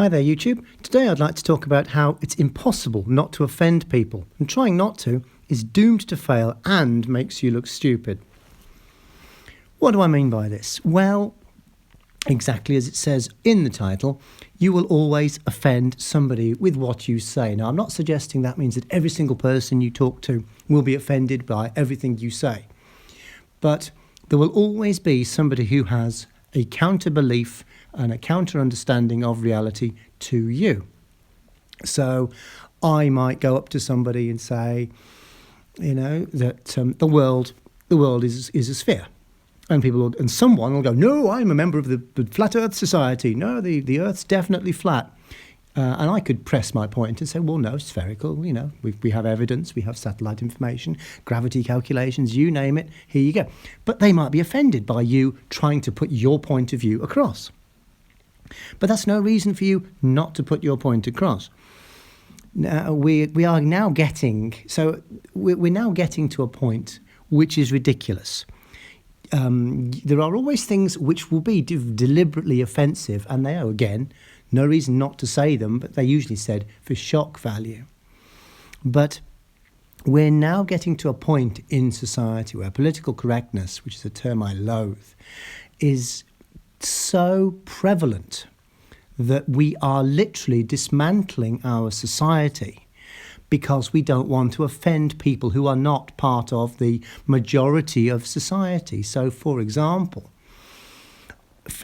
Hi there, YouTube. Today I'd like to talk about how it's impossible not to offend people, and trying not to is doomed to fail and makes you look stupid. What do I mean by this? Well, exactly as it says in the title, you will always offend somebody with what you say. Now, I'm not suggesting that means that every single person you talk to will be offended by everything you say, but there will always be somebody who has a counter-belief and a counter-understanding of reality to you. So I might go up to somebody and say, that the world is a sphere. And someone will go, no, I'm a member of the Flat Earth Society. No, the Earth's definitely flat. And I could press my point and say, well, no, it's spherical. We have evidence, we have satellite information, gravity calculations, you name it, here you go. But they might be offended by you trying to put your point of view across. But that's no reason for you not to put your point across. Now, we're now getting to a point which is ridiculous. There are always things which will be deliberately offensive, and they are, again, no reason not to say them, but they're usually said for shock value. But we're now getting to a point in society where political correctness, which is a term I loathe, is so prevalent that we are literally dismantling our society because we don't want to offend people who are not part of the majority of society. So, for example,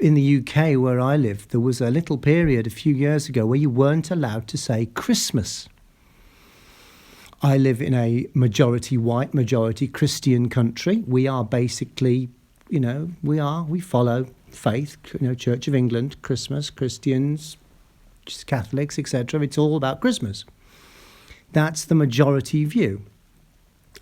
in the UK where I live, there was a little period a few years ago where you weren't allowed to say Christmas. I live in a majority white, majority Christian country. We are basically, we follow faith, Church of England, Christmas, Christians, Catholics, etc. It's all about Christmas. That's the majority view.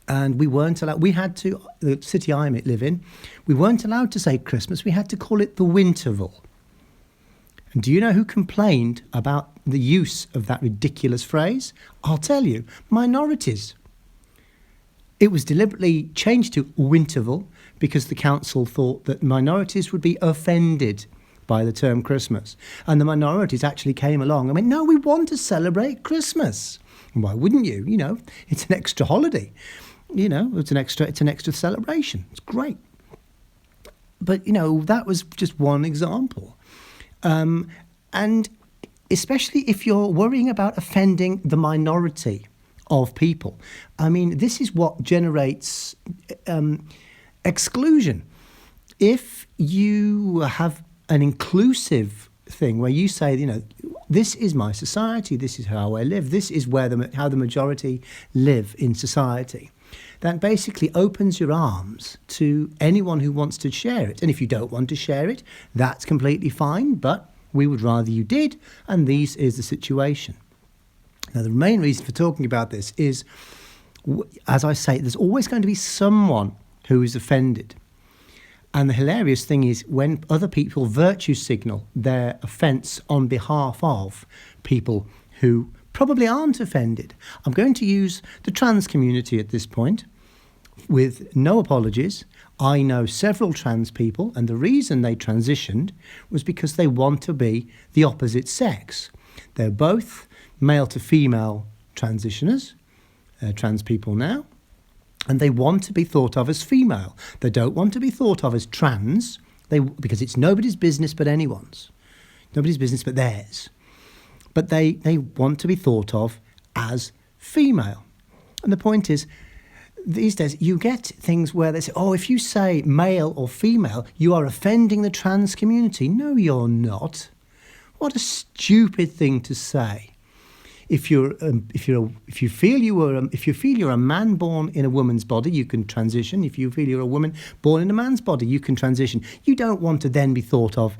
And we weren't allowed, the city I live in, we weren't allowed to say Christmas, we had to call it the Winterval. And do you know who complained about the use of that ridiculous phrase? I'll tell you, minorities. It was deliberately changed to Winterval because the council thought that minorities would be offended by the term Christmas. And the minorities actually came along and went, no, we want to celebrate Christmas. And why wouldn't you? It's an extra holiday. It's an extra celebration. It's great. But, that was just one example. And especially if you're worrying about offending the minority of people. I mean, this is what generates exclusion. If you have an inclusive thing where you say, this is my society, this is how I live, this is how the majority live in society, that basically opens your arms to anyone who wants to share it. And if you don't want to share it, that's completely fine, but we would rather you did, and this is the situation. Now, the main reason for talking about this is, as I say, there's always going to be someone who is offended. And the hilarious thing is when other people virtue signal their offence on behalf of people who probably aren't offended. I'm going to use the trans community at this point with no apologies. I know several trans people, and the reason they transitioned was because they want to be the opposite sex. They're both male to female transitioners, trans people now, and they want to be thought of as female. They don't want to be thought of as trans, because it's nobody's business but anyone's. Nobody's business but theirs. But they want to be thought of as female. And the point is, these days, you get things where they say, oh, if you say male or female, you are offending the trans community. No, you're not. What a stupid thing to say. If you feel you're a man born in a woman's body, you can transition. If you feel you're a woman born in a man's body, you can transition. You don't want to then be thought of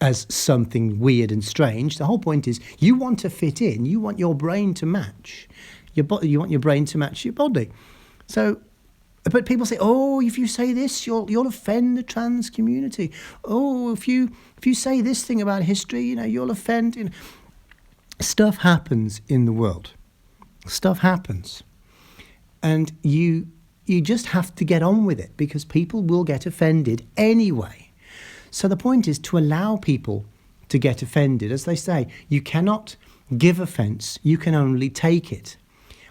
as something weird and strange. The whole point is you want to fit in. You want your brain to match your body. You want your brain to match your body. So, but people say, oh, if you say this, you'll offend the trans community. Oh, if you say this thing about history, you'll offend. Stuff happens in the world. Stuff happens. And you just have to get on with it because people will get offended anyway. So the point is to allow people to get offended. As they say, you cannot give offence, you can only take it.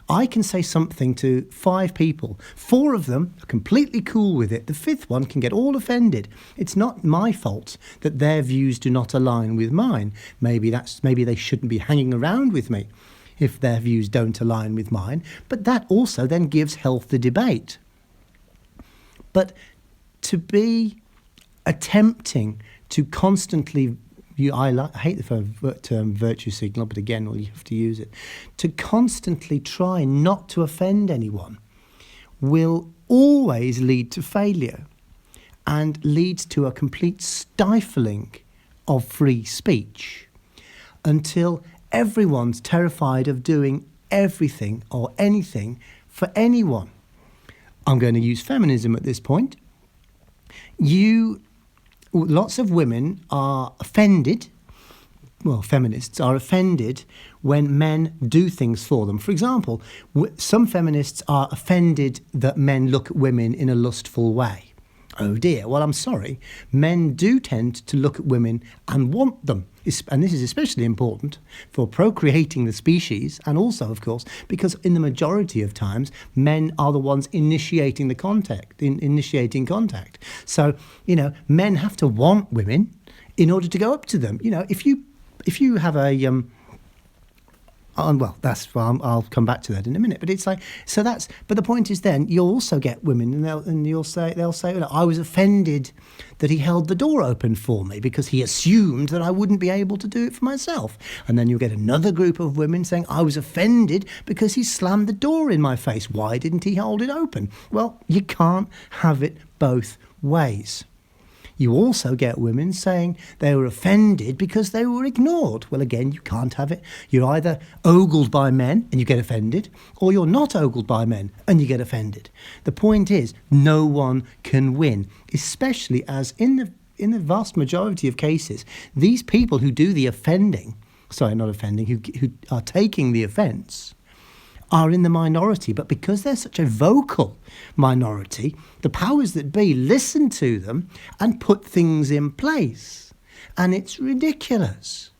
I can say something to 5 people. 4 of them are completely cool with it. The 5th one can get all offended. It's not my fault that their views do not align with mine. Maybe they shouldn't be hanging around with me if their views don't align with mine. But that also then gives healthy debate. But to be attempting to constantly, I hate the term virtue signal, but again, well, you have to use it, to constantly try not to offend anyone will always lead to failure and leads to a complete stifling of free speech until everyone's terrified of doing everything or anything for anyone. I'm going to use feminism at this point. Lots of women are offended, well, feminists are offended when men do things for them. For example, some feminists are offended that men look at women in a lustful way. Oh dear, well, I'm sorry. Men do tend to look at women and want them. And this is especially important for procreating the species, and also, of course, because in the majority of times, men are the ones initiating contact. So, men have to want women in order to go up to them. If you have a well, I'll come back to that in a minute. But it's like, but the point is, then you'll also get women, and they'll say, well, I was offended that he held the door open for me because he assumed that I wouldn't be able to do it for myself. And then you'll get another group of women saying, I was offended because he slammed the door in my face. Why didn't he hold it open? Well, you can't have it both ways. You also get women saying they were offended because they were ignored. Well, again, you can't have it. You're either ogled by men and you get offended, or you're not ogled by men and you get offended. The point is, no one can win, especially as in the vast majority of cases, these people who do the offending, who are taking the offence, are in the minority. But because they're such a vocal minority, the powers that be listen to them and put things in place. And it's ridiculous.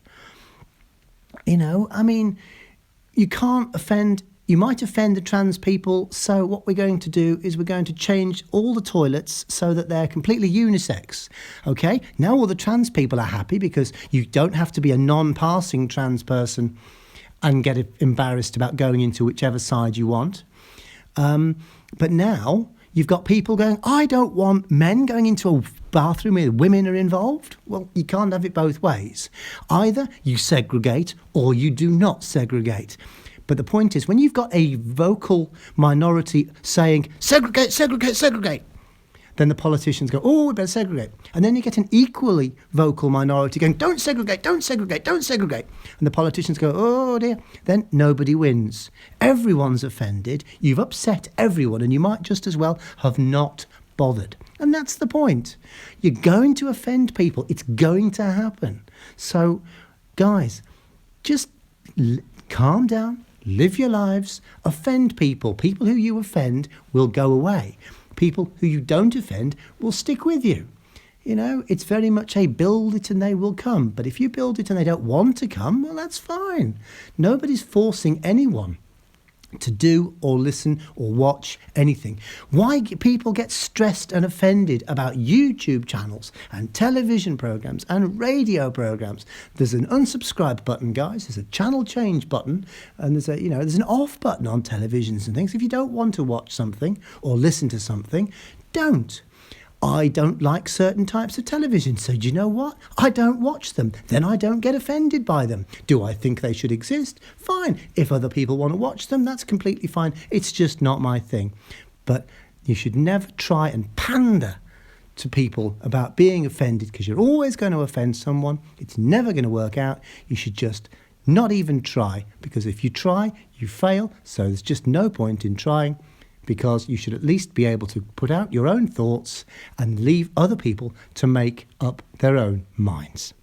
You can't offend, you might offend the trans people, so what we're going to do is we're going to change all the toilets so that they're completely unisex. Okay, now all the trans people are happy because you don't have to be a non-passing trans person and get embarrassed about going into whichever side you want. But now you've got people going, I don't want men going into a bathroom where women are involved. Well, you can't have it both ways. Either you segregate or you do not segregate. But the point is, when you've got a vocal minority saying, segregate, segregate, segregate, then the politicians go, oh, we better segregate. And then you get an equally vocal minority going, don't segregate, don't segregate, don't segregate. And the politicians go, oh dear. Then nobody wins. Everyone's offended. You've upset everyone, and you might just as well have not bothered. And that's the point. You're going to offend people. It's going to happen. So, guys, just calm down, live your lives, offend people. People who you offend will go away. People who you don't offend will stick with you. It's very much a build it and they will come. But if you build it and they don't want to come, well, that's fine. Nobody's forcing anyone to do or listen or watch anything. Why people get stressed and offended about YouTube channels and television programs and radio programs? There's an unsubscribe button, guys. There's a channel change button, and there's an off button on televisions and things. If you don't want to watch something or listen to something, don't. I don't like certain types of television, so do you know what? I don't watch them. Then I don't get offended by them. Do I think they should exist? Fine. If other people want to watch them, that's completely fine. It's just not my thing. But you should never try and pander to people about being offended, because you're always going to offend someone. It's never going to work out. You should just not even try, because if you try, you fail. So there's just no point in trying, because you should at least be able to put out your own thoughts and leave other people to make up their own minds.